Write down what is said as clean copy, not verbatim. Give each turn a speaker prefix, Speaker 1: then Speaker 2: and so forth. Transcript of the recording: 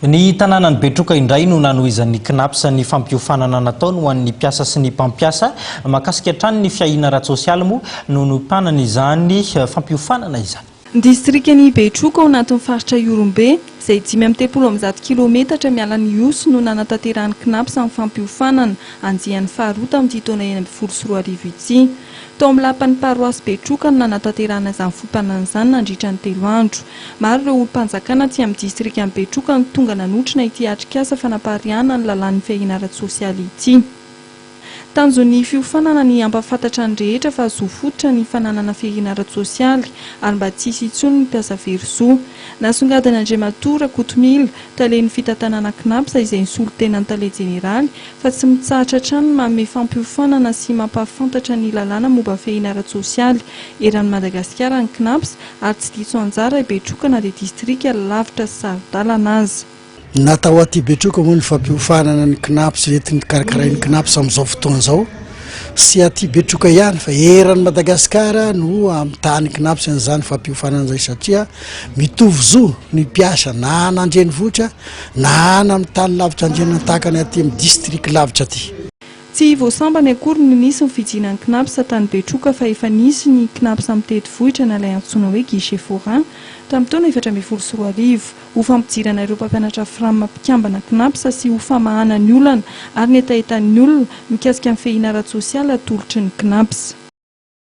Speaker 1: Ny tanàna ny Betroka indray no nanohizan'ny KNAPS ny fampiofanana nataony ho an'ny mpiasa sy ny mpampiasa mahakasika hatrany ny fiahina ara-tsosialy moa no nompanana izany fampiofanana izany.
Speaker 2: Distrikan'ny Betroka ao anatin'ny faritra Iorombe izay 530 kilometatra miala ny Osy no nanatanterahany KNAPS amin'ny fampiofanana anjihan'ny faharoa tamin'ity taona 2024 ity. Tao amin'ny lapan'ny paroasy Betroka no nanatanterahana izany fompanana izany nandritra ny 3 andro. Maro ireo olom-panjakana aty amin'ny distrikan'ny Betroka no tonga nanotrona ity atrik'asa fanapariana ny lalàn'ny fiahina ara-tsosialy ity. Tanjon'ny fiofanana ny ampafantatra ny rehetra fa azo fototra ny fananana fiahina ara-tsosialy ary mba tsy hisy intsony ny mpiasa verisoa. Nasongadina Andriamatora Kotomila talen'ny fitantanana KNAPS izay nisolo tena ny tale jeneraly fa tsy mitsahatra hatrany manome fampiofanana sy mampafantatra ny lalàna momba fiahina ara-tsosialy eran'ny Madagasikara ny KNAPS ary tsy diso anjara i Betroka na dia distrika lavitra sy sarodalana azy.
Speaker 3: Natao aty Betroka moa ny fampiofanana ny KNAPS retin'ny karakarain'ny KNAPS amin'izao fotoana izao sy aty Betroka ihany fa eran'ny Madagasikara no amitany KNAPS an'izany fampiofanana izay satria mitovy zo ny mpiasa na an'Andrenivohitra na amin'ny tany lavitra Andrianantakany aty amin'ny distrika lavitra aty.
Speaker 2: Tsy voasambany akory no nisy ny fijinan'ny KNAPS tany Betroka fa efa nisy ny KNAPS amin'ny tetivohitra nalay antsoina hoe Guichet Forain tamin'ny taona 2024 ho fampijirana ireo mpampianatra Fram mpikambana KNAPS sy ho famahana ny olana ary ny etaetan'ny olona mikasika amin'ny fiahina ara-tsosialy atolotry ny KNAPS.